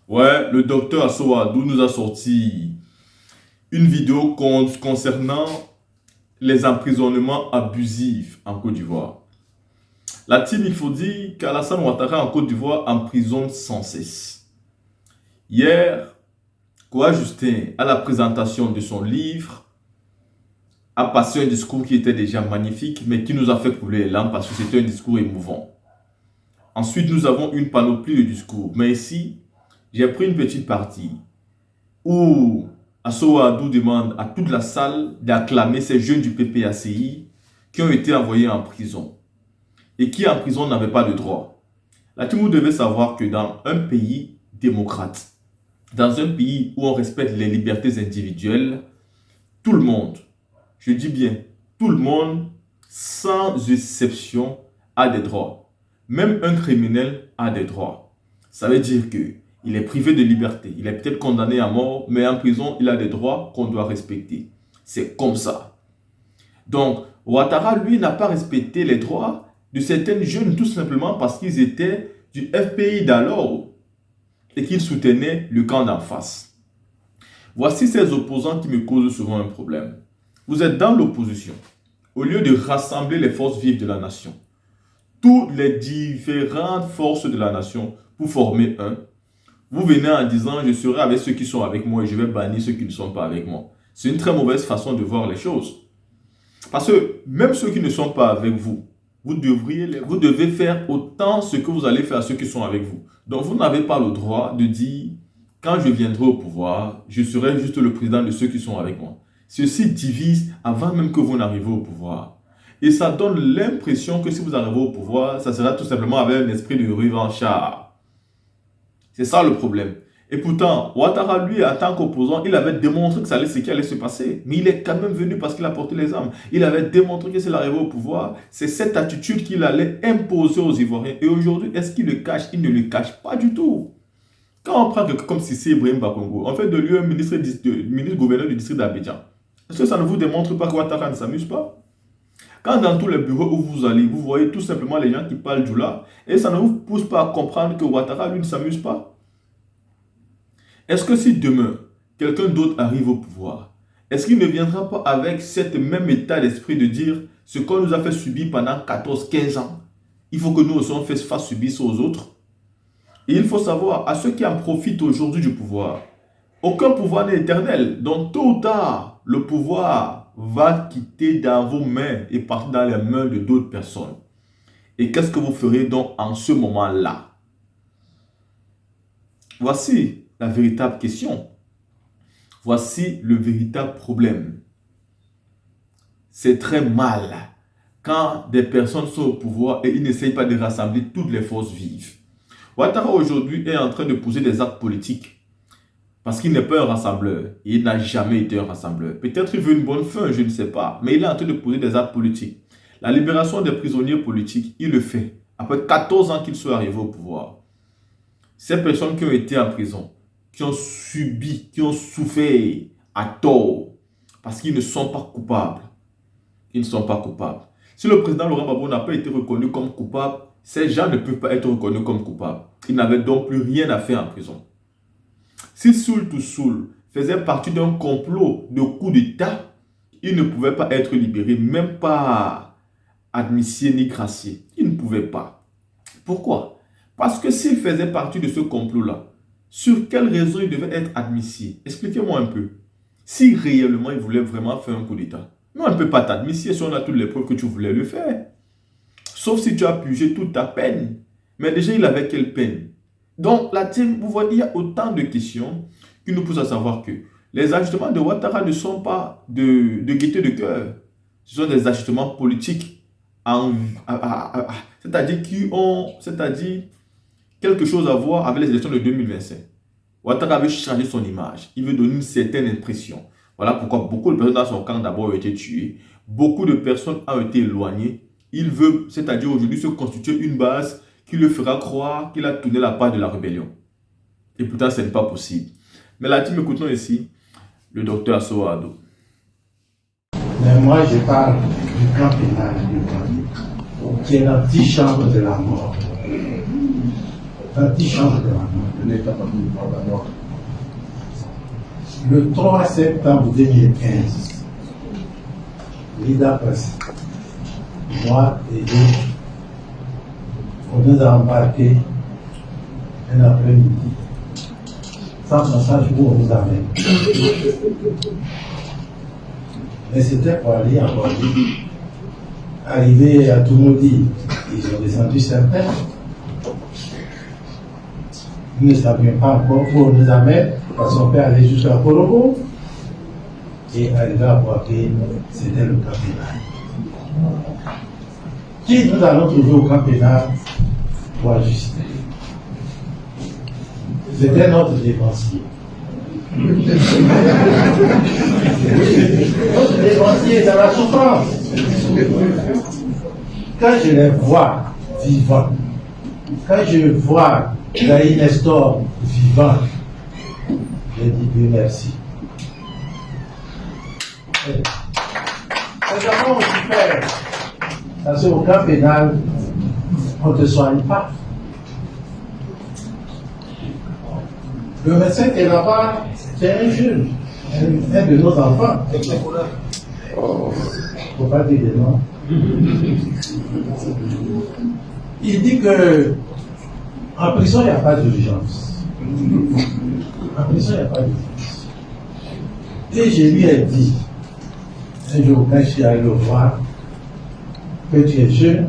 Ouais, le docteur Assowadou nous a sorti une vidéo concernant les emprisonnements abusifs en Côte d'Ivoire. La team, il faut dire qu'Alassane Ouattara en Côte d'Ivoire emprisonne sans cesse. Hier, Koa Justin, à la présentation de son livre, a passé un discours qui était déjà magnifique, mais qui nous a fait couler les larmes parce que c'était un discours émouvant. Ensuite, nous avons une panoplie de discours. Mais ici, j'ai pris une petite partie où Assowadou demande à toute la salle d'acclamer ces jeunes du PPACI qui ont été envoyés en prison et qui en prison n'avaient pas de droit. Là, tout le monde devait savoir que dans un pays démocrate, dans un pays où on respecte les libertés individuelles, tout le monde, je dis bien tout le monde, sans exception, a des droits. Même un criminel a des droits. Ça veut dire que il est privé de liberté, il est peut-être condamné à mort, mais en prison, il a des droits qu'on doit respecter. C'est comme ça. Donc, Ouattara, lui, n'a pas respecté les droits de certains jeunes tout simplement parce qu'ils étaient du FPI d'alors et qu'ils soutenaient le camp d'en face. Voici ces opposants qui me causent souvent un problème. Vous êtes dans l'opposition. Au lieu de rassembler les forces vives de la nation, toutes les différentes forces de la nation pour former un, vous venez en disant je serai avec ceux qui sont avec moi et je vais bannir ceux qui ne sont pas avec moi. C'est une très mauvaise façon de voir les choses. Parce que même ceux qui ne sont pas avec vous, vous devez faire autant ce que vous allez faire à ceux qui sont avec vous. Donc vous n'avez pas le droit de dire quand je viendrai au pouvoir, je serai juste le président de ceux qui sont avec moi. Ceci divise avant même que vous n'arrivez au pouvoir. Et ça donne l'impression que si vous arrivez au pouvoir, ça sera tout simplement avec un esprit de revanchard. C'est ça le problème. Et pourtant, Ouattara, lui, en tant qu'opposant, il avait démontré que ça allait ce qui allait se passer. Mais il est quand même venu parce qu'il a porté les armes. Il avait démontré que s'il arrivait au pouvoir, c'est cette attitude qu'il allait imposer aux Ivoiriens. Et aujourd'hui, est-ce qu'il le cache? Il ne le cache pas du tout. Quand on prend quelqu'un comme Sissi Ibrahim Bakongo, on fait de lui un ministre gouverneur du district d'Abidjan. Est-ce que ça ne vous démontre pas que Ouattara ne s'amuse pas? Quand dans tous les bureaux où vous allez, vous voyez tout simplement les gens qui parlent Djoula, et ça ne vous pousse pas à comprendre que Ouattara, lui, ne s'amuse pas? Est-ce que si demain, quelqu'un d'autre arrive au pouvoir, est-ce qu'il ne viendra pas avec cet même état d'esprit de dire ce qu'on nous a fait subir pendant 14-15 ans, il faut que nous aussi on fasse subir ça aux autres? Et il faut savoir, à ceux qui en profitent aujourd'hui du pouvoir, aucun pouvoir n'est éternel. Donc tôt ou tard, le pouvoir va quitter dans vos mains et partir dans les mains de d'autres personnes. Et qu'est-ce que vous ferez donc en ce moment-là? Voici la véritable question. Voici le véritable problème. C'est très mal quand des personnes sont au pouvoir et ils n'essayent pas de rassembler toutes les forces vives. Ouattara aujourd'hui est en train de poser des actes politiques parce qu'il n'est pas un rassembleur. Il n'a jamais été un rassembleur. Peut-être qu'il veut une bonne fin, je ne sais pas. Mais il est en train de poser des actes politiques. La libération des prisonniers politiques, il le fait. Après 14 ans qu'il soit arrivé au pouvoir. Ces personnes qui ont été en prison, qui ont subi, qui ont souffert à tort, parce qu'ils ne sont pas coupables. Ils ne sont pas coupables. Si le président Laurent Gbagbo n'a pas été reconnu comme coupable, ces gens ne peuvent pas être reconnus comme coupables. Ils n'avaient donc plus rien à faire en prison. Si Soul to Soul faisait partie d'un complot de coup d'État, il ne pouvait pas être libéré, même pas admissier ni gracier. Il ne pouvait pas. Pourquoi? Parce que s'il faisait partie de ce complot-là, sur quelle raison il devait être admissier? Expliquez-moi un peu. Si réellement il voulait vraiment faire un coup d'État, mais on ne peut pas t'admissier si on a toutes les preuves que tu voulais le faire. Sauf si tu as purgé toute ta peine. Mais déjà, il avait quelle peine? Donc, la team, vous voyez, il y a autant de questions qui nous poussent à savoir que les ajustements de Ouattara ne sont pas de gaieté de cœur. Ce sont des ajustements politiques. C'est-à-dire quelque chose à voir avec les élections de 2025. Ouattara veut changer son image. Il veut donner une certaine impression. Voilà pourquoi beaucoup de personnes dans son camp d'abord ont été tuées. Beaucoup de personnes ont été éloignées. Il veut, c'est-à-dire aujourd'hui, se constituer une base qui le fera croire qu'il a tourné la page de la rébellion. Et pourtant, ce n'est pas possible. Mais là, team, écoutons ici le docteur Assowadou. Mais moi, je parle du camp pénal qui est l'antichambre de la mort. L'antichambre de la mort. Le 3 septembre 2015, Lida Presse, moi et d'autres, on nous a embarqués un après-midi, sans message où on nous amène. Mais c'était pour aller en Guadeloupe. Arrivé à Toumoudi, ils ont descendu certains. Nous ne savions pas encore où on nous amène, parce qu'on peut aller jusqu'à Korobo. Et arrivé à Boaké, c'était le camp pénal. Qui nous allons trouver au camp pénal pour ajuster? C'était notre défensier. Notre défensier est dans la souffrance. Quand je les vois vivants, quand je vois Gaï Nestor vivant, je dis Dieu merci. C'est d'abord super. Parce qu'au camp pénal, on ne te soigne pas. Le médecin qui est là-bas, c'est un jeune, un de nos enfants. Il ne faut pas dire des noms. Il dit que en prison, il n'y a pas d'urgence. En prison, il n'y a pas d'urgence. Et je lui ai dit, un jour, quand je suis allé le voir, que tu es jeune,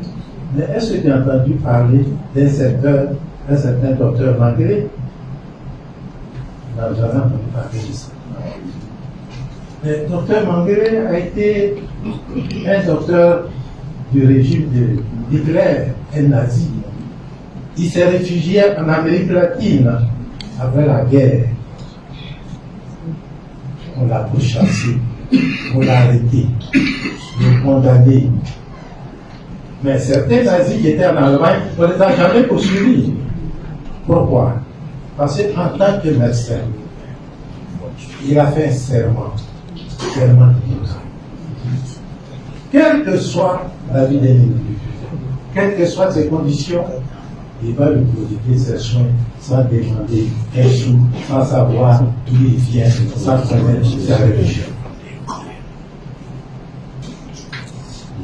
mais est-ce que tu as entendu parler d'un certain docteur Mangré? Il n'a jamais entendu parler de ça. Le docteur Mangré a été un docteur du régime de Hitler, un nazi. Il s'est réfugié en Amérique latine après la guerre. On l'a pourchassé, on l'a arrêté, on l'a condamné. Mais certains nazis qui étaient en Allemagne, on ne les a jamais poursuivis. Pourquoi? Parce qu'en tant que médecin, il a fait un serment d'Hippocrate. Quelle que soit la vie d'un individu, quelles que soient ses conditions, il va lui prodiguer ses soins sans demander un sou, sans savoir d'où il vient, sans connaître sa religion.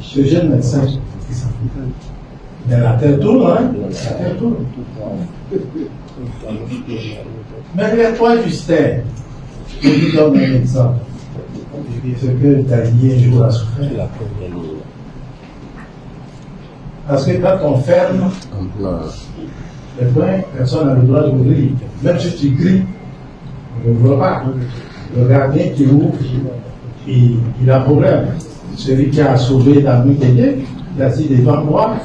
Ce jeune médecin, mais la terre tourne, hein? La terre tourne. Mais toi, Justin, je lui donne un exemple. Ce que Daniel un jour a souffert. Parce que quand on ferme les points, personne n'a le droit d'ouvrir. Même si tu cries, on ne voit pas. Le gardien qui ouvre, il a problème. Celui qui a sauvé la nuit il a assis devant moi,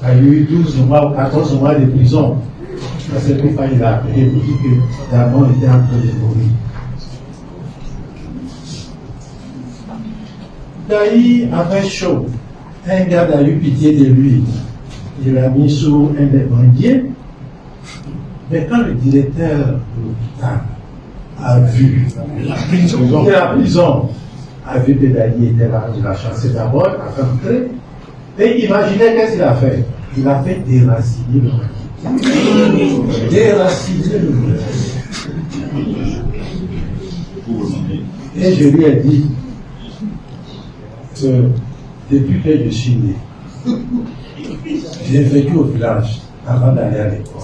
a eu 12 mois ou 14 mois de prison. Parce que quand il a appelé, il dit que Damon était en train de mourir. Daï avait chaud. Un gars a eu pitié de lui. Il l'a mis sous un des banquiers. Mais quand le directeur de l'hôpital a vu la prison, a vu que Daï était là, il a chassé d'abord, a fait entrer. Et imaginez qu'est-ce qu'il a fait. Il a fait déraciner le banquier. Déraciner le banquier. Et je lui ai dit que depuis que je suis né, j'ai vécu au village avant d'aller à l'école.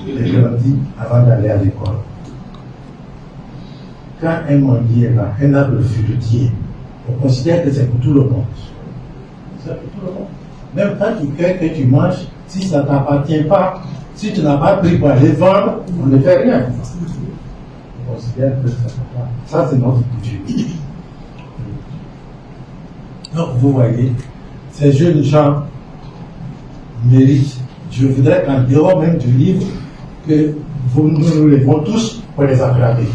J'ai grandi avant d'aller à l'école. Quand un mendier est là, un arbre fruitier, on considère que c'est pour tout le monde. C'est pour tout le monde. Même quand tu crées que tu manges, si ça ne t'appartient pas, si tu n'as pas pris pour aller vendre, on ne fait rien. On considère que ça c'est notre culture. Donc vous voyez, ces jeunes gens méritent. Je voudrais qu'en dehors même du livre, que nous nous levons tous pour les acclamer.